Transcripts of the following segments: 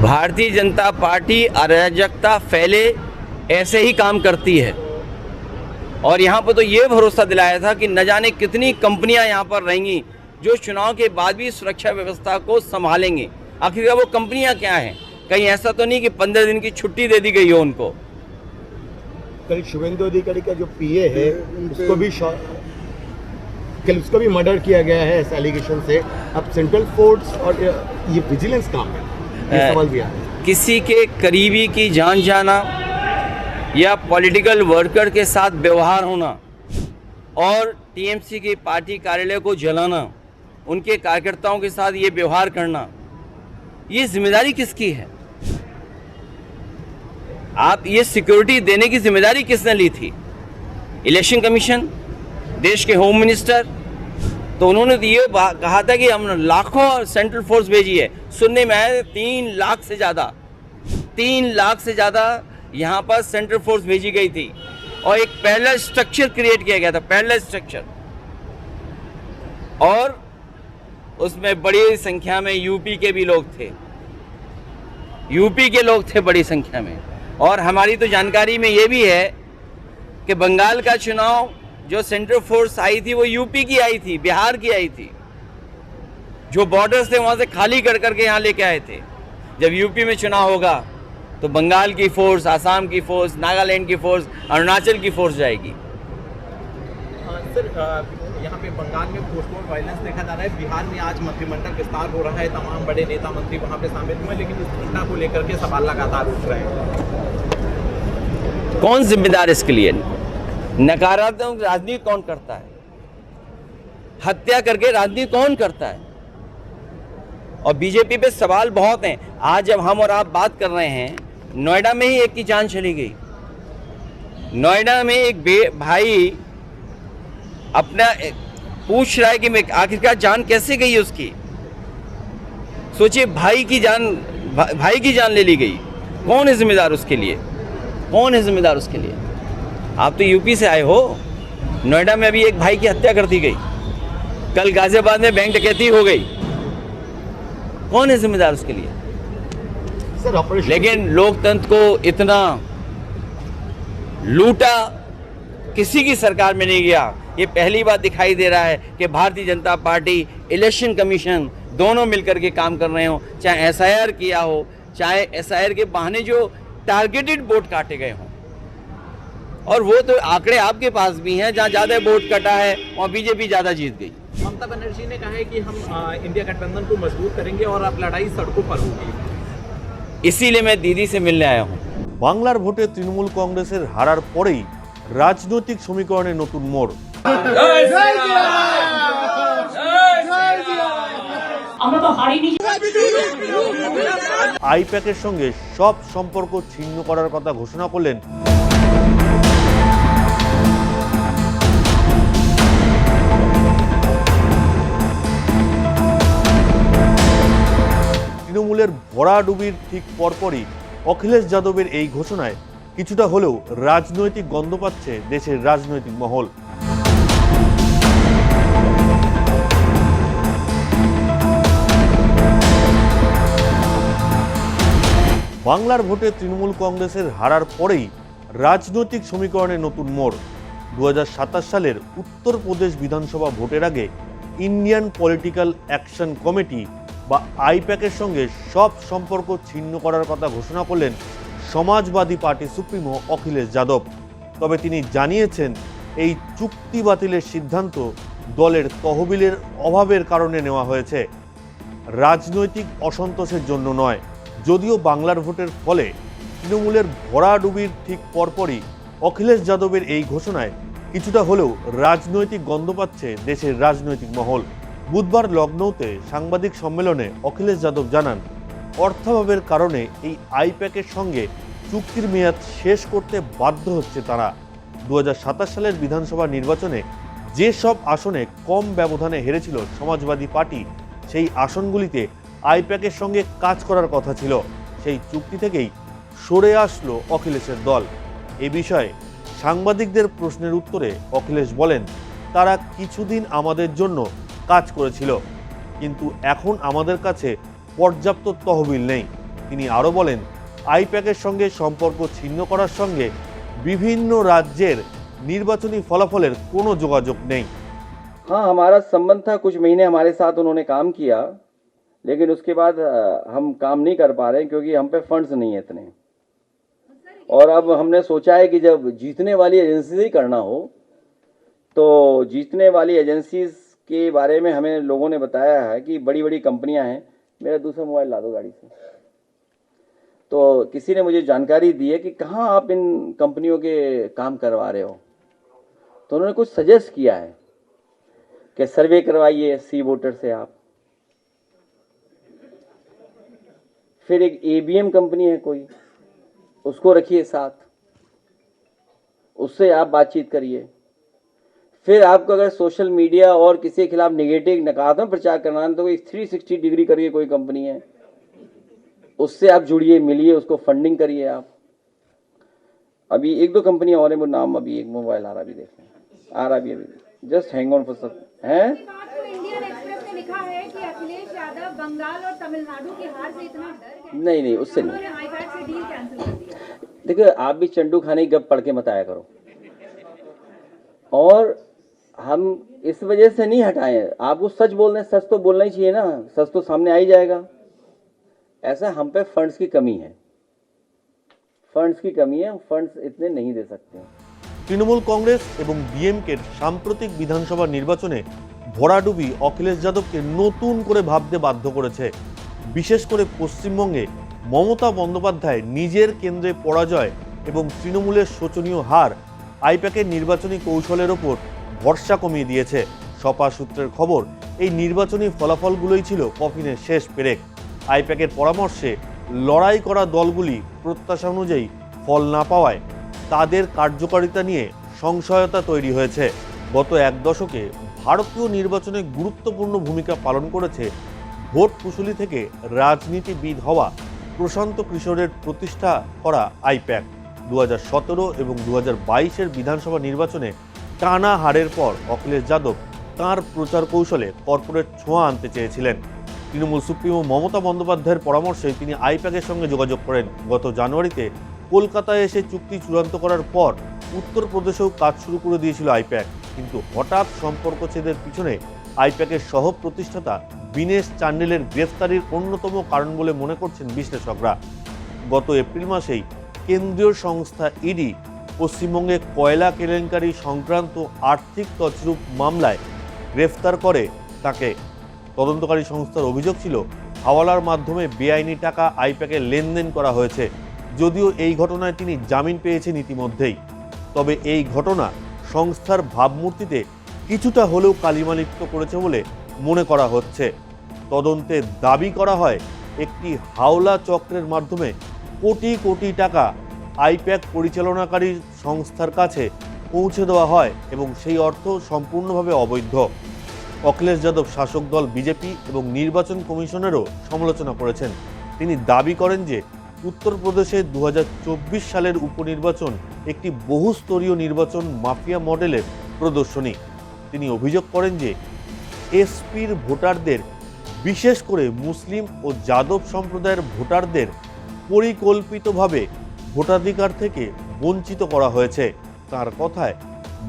Bharatiya Janata party अराजकता फैले ऐसे ही काम करती है। और यहाँ पर तो ये भरोसा दिलाया था कि न जाने कितनी कंपनियाँ यहाँ पर रहेंगी जो चुनाव के बाद भी सुरक्षा व्यवस्था को संभालेंगी। आखिर वो कंपनियाँ क्या हैं? कहीं ऐसा तो नहीं कि 15 दिन की छुट्टी दे दी गई हो उनको। कल शुभेंदु अधिकारी का जो पीए है उसको भी मर्डर किया गया है इस एलिगेशन से। अब सेंट्रल फोर्स और ये विजिलेंस काम है, ये सवाल भी आता है। किसी के करीबी की जान जाना या पॉलिटिकल वर्कर के साथ व्यवहार होना और टीएमसी के पार्टी कार्यालय को जलाना, उनके कार्यकर्ताओं के साथ ये व्यवहार करना, ये जिम्मेदारी किसकी है? आप ये सिक्योरिटी देने की जिम्मेदारी किसने ली थी? इलेक्शन कमीशन, देश के होम मिनिस्टर। तो उन्होंने तो ये कहा था कि हम लाखों सेंट्रल फोर्स भेजी है। सुनने में आया 3 लाख से ज़्यादा यहाँ पर सेंट्रल फोर्स भेजी गई थी और एक पैरेलल स्ट्रक्चर क्रिएट किया गया था, पैरेलल स्ट्रक्चर। और उसमें बड़ी संख्या में यूपी के भी लोग थे, बड़ी संख्या में। और हमारी तो जानकारी में ये भी है कि बंगाल का चुनाव जो सेंट्रल फोर्स आई थी वो यूपी की आई थी, बिहार की आई थी। जो बॉर्डर्स थे वहाँ से खाली कर करके यहाँ लेके आए थे। जब यूपी में चुनाव होगा तो बंगाल की फोर्स, आसाम की फोर्स, नागालैंड की फोर्स, अरुणाचल की फोर्स जाएगी। सर, यहाँ पे बंगाल में पोस्ट वॉर वायलेंस देखा जा रहा है। बिहार में आज मंत्रिमंडल विस्तार हो रहा है, तमाम बड़े नेता मंत्री वहाँ पे शामिल हुए, लेकिन इस घटना को लेकर के सवाल लगातार उठ रहे हैं। कौन जिम्मेदार इसके लिए? नकारात्मक राजनीति कौन करता है? हत्या करके राजनीति कौन करता है? और बीजेपी पे सवाल बहुत हैं। आज जब हम और आप बात कर रहे हैं, नोएडा में ही एक की जान चली गई। नोएडा में एक भाई अपना पूछ रहा है कि मैं आखिरकार जान कैसे गई उसकी। सोचिए, भाई की जान ले ली गई। कौन है जिम्मेदार उसके लिए? आप तो यूपी से आए हो। नोएडा में अभी एक भाई की हत्या कर दी गई, कल गाजियाबाद में बैंक डकैती हो गई। कौन है जिम्मेदार उसके लिए? लेकिन लोकतंत्र को इतना लूटा किसी की सरकार में नहीं गया। ये पहली बार दिखाई दे रहा है कि Bharatiya Janata party, election commission दोनों मिलकर के काम कर रहे हो। चाहे एसआईआर किया हो, चाहे एसआईआर के बहाने जो टारगेटेड वोट काटे गए हों। और वो तो आंकड़े आपके पास भी हैं, जहाँ ज़्यादा वोट कटा है वहाँ बीजेपी ज़्यादा जीत गई। ममता बनर्जी ने कहा है कि हम इंडिया गठबंधन को मजबूत करेंगे और अब लड़ाई सड़कों पर होगी। इसीलिए मैं दीदी से मिलने आया हूँ। বাংলার ভোটে তৃণমূল কংগ্রেসের হারার পরেই রাজনৈতিক সমীকরণে নতুন মোড়। আইপ্যাকের সঙ্গে সব সম্পর্ক ছিন্ন করার কথা ঘোষণা করলেন তৃণমূলের ভরাডুবির ঠিক পরপরই অখিলেশ যাদবের এই ঘোষণায় কিছুটা হলেও রাজনৈতিক গন্ধ পাচ্ছে দেশের রাজনৈতিক মহল। বাংলার ভোটে তৃণমূল কংগ্রেসের হারার পরেই রাজনৈতিক সমীকরণে নতুন মোড়। 2027 সালের উত্তরপ্রদেশ বিধানসভা ভোটের আগে ইন্ডিয়ান পলিটিক্যাল অ্যাকশন কমিটি বা আইপ্যাকের সঙ্গে সব সম্পর্ক ছিন্ন করার কথা ঘোষণা করলেন সমাজবাদী পার্টি সুপ্রিমো অখিলেশ যাদব। তবে তিনি জানিয়েছেন এই চুক্তি বাতিলের সিদ্ধান্ত দলের তহবিলের অভাবের কারণে নেওয়া হয়েছে, রাজনৈতিক অসন্তোষের জন্য নয়। যদিও বাংলার ভোটের ফলে তৃণমূলের ভরাডুবির ঠিক পরপরই অখিলেশ যাদবের এই ঘোষণায় কিছুটা হলেও রাজনৈতিক গন্ধ পাচ্ছে দেশের রাজনৈতিক মহল। বুধবার লখনৌতে সাংবাদিক সম্মেলনে অখিলেশ যাদব জানান, অর্থাভাবের কারণে এই আইপ্যাকের সঙ্গে চুক্তির মেয়াদ শেষ করতে বাধ্য হচ্ছে তারা। 2027 সালের বিধানসভা নির্বাচনে যে সব আসনে কম ব্যবধানে হেরেছিল সমাজবাদী পার্টি, সেই আসনগুলিতে আইপ্যাকের সঙ্গে কাজ করার কথা ছিল। সেই চুক্তি থেকেই সরে আসলো অখিলেশের দল। এ বিষয়ে সাংবাদিকদের প্রশ্নের উত্তরে অখিলেশ বলেন, তারা কিছুদিন আমাদের জন্য কাজ করেছিল, কিন্তু এখন আমাদের কাছে পর্যাপ্ত তহবিল নেই। তিনি আরও বলেন, আইপ্যাকের সঙ্গে সম্পর্ক ছিন্ন করার সঙ্গে বিভিন্ন রাজ্যের নির্বাচনী ফলাফলের কোনো যোগাযোগ নেই। हाँ, हमारा संबंध था, कुछ महीने हमारे साथ उन्होंने काम किया, लेकिन उसके बाद हम काम नहीं कर पा रहे क्योंकि हम पे फंड्स नहीं है इतने। और अब हमने सोचा है कि जब जीतने वाली एजेंसी से ही करना हो तो जीतने वाली एजेंसीज के बारे में हमें लोगों ने बताया है कि बड़ी बड़ी कंपनियां हैं। मेरा दूसरा मोबाइल ला दो गाड़ी से। तो किसी ने मुझे जानकारी दी है कि कहाँ आप इन कंपनियों के काम करवा रहे हो, तो उन्होंने कुछ सजेस्ट किया है कि सर्वे करवाइए सी वोटर से आप। फिर एक ABM कंपनी है कोई, उसको रखिए साथ, उससे आप बातचीत करिए। फिर आपको अगर सोशल मीडिया और किसी के खिलाफ नेगेटिव नकारात्मक प्रचार करना है तो कोई 360 डिग्री करिए, कोई कंपनी है, उससे आप जुड़िए, मिलिए, उसको फंडिंग करिए आप। अभी एक दो कंपनियां और हैं, वो नाम अभी एक मोबाइल आ रहा भी, देखें आ रहा भी अभी, जस्ट हैंग ऑन फॉर सब है। इंडियन एक्सप्रेस ने लिखा है कि अखिलेश यादव बंगाल और तमिलनाडु की हार से इतना डर गए, नहीं नहीं, उससे नहीं। उन्होंने आईपैड से डील कैंसिल कर दिया। देखिए, आप भी चंडू खाने की गप पढ़ के मत आया करो। और हम इस वजह से नहीं हटाए, आपको सच बोलना है, सच तो बोलना ही चाहिए ना, सच तो सामने आ ही जाएगा। ऐसा हम पे फंड्स की कमी है, फंड्स की कमी है, फंड्स इतने नहीं दे सकते। তৃণমূল কংগ্রেস এবং ডিএমকের সাম্প্রতিক বিধানসভা নির্বাচনে ভরাডুবি অখিলেশ যাদবকে নতুন করে ভাবতে বাধ্য করেছে। বিশেষ করে পশ্চিমবঙ্গে মমতা বন্দ্যোপাধ্যায় নিজের কেন্দ্রে পরাজয় এবং তৃণমূলের শোচনীয় হার আইপ্যাকের নির্বাচনী কৌশলের ওপর ভরসা কমিয়ে দিয়েছে। সপা সূত্রের খবর, এই নির্বাচনী ফলাফলগুলোই ছিল কফিনের শেষ পেরেক। আইপ্যাকের পরামর্শে লড়াই করা দলগুলি প্রত্যাশা অনুযায়ী ফল না পাওয়ায় তাদের কার্যকারিতা নিয়ে সংশয়তা তৈরি হয়েছে। গত এক দশকে ভারতীয় নির্বাচনে গুরুত্বপূর্ণ ভূমিকা পালন করেছে ভোট কুশলী থেকে রাজনীতিবিদ হওয়া প্রশান্ত কিশোরের প্রতিষ্ঠা করা আইপ্যাক। 2017 এবং 2022-এর বিধানসভা নির্বাচনে টানা হারের পর অখিলেশ যাদব তাঁর প্রচার কৌশলে কর্পোরেট ছোঁয়া আনতে চেয়েছিলেন। তৃণমূল সুপ্রিমো মমতা বন্দ্যোপাধ্যায়ের পরামর্শে তিনি আইপ্যাকের সঙ্গে যোগাযোগ করেন। গত জানুয়ারিতে কলকাতায় এসে চুক্তি চূড়ান্ত করার পর উত্তরপ্রদেশেও কাজ শুরু করে দিয়েছিল আইপ্যাক। কিন্তু হঠাৎ সম্পর্কচ্ছেদের পিছনে আইপ্যাকের সহ প্রতিষ্ঠাতা বিনেশ চান্ডেলের গ্রেফতারির অন্যতম কারণ বলে মনে করছেন বিশ্লেষকরা। গত এপ্রিল মাসেই কেন্দ্রীয় সংস্থা ইডি পশ্চিমবঙ্গে কয়লা কেলেঙ্কারি সংক্রান্ত আর্থিক তছরূপ মামলায় গ্রেফতার করে তাকে। তদন্তকারী সংস্থার অভিযোগ ছিল হাওয়ালার মাধ্যমে বেআইনি টাকা আইপ্যাকে লেনদেন করা হয়েছে। যদিও এই ঘটনায় তিনি জামিন পেয়েছেন ইতিমধ্যেই, তবে এই ঘটনা সংস্থার ভাবমূর্তিতে কিছুটা হলেও কালিমালিপ্ত করেছে বলে মনে করা হচ্ছে। তদন্তে দাবি করা হয় একটি হাওলা চক্রের মাধ্যমে কোটি কোটি টাকা আইপ্যাক পরিচালনাকারী সংস্থার কাছে পৌঁছে দেওয়া হয় এবং সেই অর্থ সম্পূর্ণভাবে অবৈধ। অখিলেশ যাদব শাসক দল বিজেপি এবং নির্বাচন কমিশনেরও সমালোচনা করেছেন। তিনি দাবি করেন যে উত্তরপ্রদেশে 2024 সালের উপনির্বাচন একটি বহুস্তরীয় নির্বাচন মাফিয়া মডেলের প্রদর্শনী। তিনি অভিযোগ করেন যে এসপির ভোটারদের, বিশেষ করে মুসলিম ও যাদব সম্প্রদায়ের ভোটারদের পরিকল্পিতভাবে ভোটাধিকার থেকে বঞ্চিত করা হয়েছে। তার কথায়,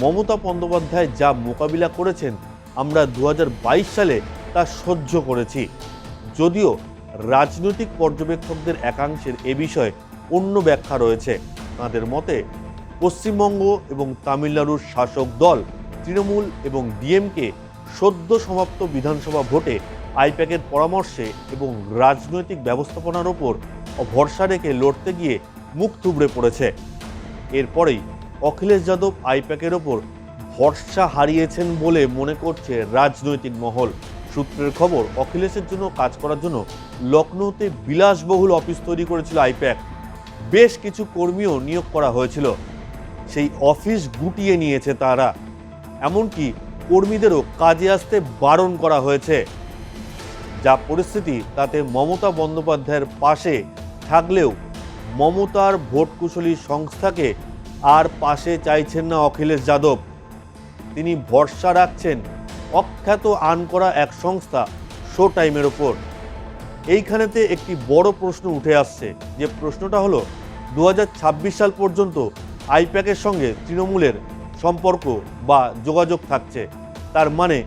মমতা বন্দ্যোপাধ্যায় যা মোকাবিলা করেছেন আমরা 2022 সালে তা সহ্য করেছি। যদিও রাজনৈতিক পর্যবেক্ষকদের একাংশের এ বিষয়ে অন্য ব্যাখ্যা রয়েছে। তাঁদের মতে পশ্চিমবঙ্গ এবং তামিলনাড়ুর শাসক দল তৃণমূল এবং ডিএমকে সদ্য সমাপ্ত বিধানসভা ভোটে আইপ্যাকের পরামর্শে এবং রাজনৈতিক ব্যবস্থাপনার ওপর ভরসা রেখে লড়তে গিয়ে মুখ থুবড়ে পড়েছে। এরপরেই অখিলেশ যাদব আইপ্যাকের ওপর ভরসা হারিয়েছেন বলে মনে করছে রাজনৈতিক মহল। সূত্রের খবর, অখিলেশের জন্য কাজ করার জন্য লখনৌতে বিলাসবহুল অফিস তৈরি করেছিল আইপ্যাক। বেশ কিছু কর্মীও নিয়োগ করা হয়েছিল। সেই অফিস গুটিয়ে নিয়েছে তারা, এমনকি কর্মীদেরও কাজে আসতে বারণ করা হয়েছে। যা পরিস্থিতি তাতে মমতা বন্দ্যোপাধ্যায়ের পাশে থাকলেও মমতার ভোট কুশলী সংস্থাকে আর পাশে চাইছেন না অখিলেশ যাদব। তিনি ভরসা রাখছেন অখ্যাত আনকরা এক সংস্থা শো টাইমের ওপর। এইখানেতে একটি বড় প্রশ্ন উঠে আসছে, যে প্রশ্নটা হলো 2026 সাল পর্যন্ত আইপ্যাকের সঙ্গে তৃণমূলের সম্পর্ক বা যোগাযোগ থাকছে। তার মানে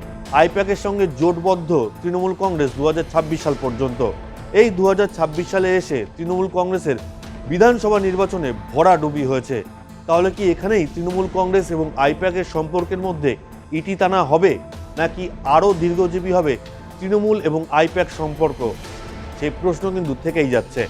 আইপ্যাকের সঙ্গে জোটবদ্ধ তৃণমূল কংগ্রেস 2026 সাল পর্যন্ত। এই 2026 সালে এসে তৃণমূল কংগ্রেসের বিধানসভা নির্বাচনে ভরাডুবি হয়েছে। তাহলে কি এখানেই তৃণমূল কংগ্রেস এবং আইপ্যাকের সম্পর্কের মধ্যে ইটি টানা হবে, নাকি আরও দীর্ঘজীবী হবে তৃণমূল এবং আইপ্যাক সম্পর্ক? সেই প্রশ্ন কিন্তু থেকেই যাচ্ছে।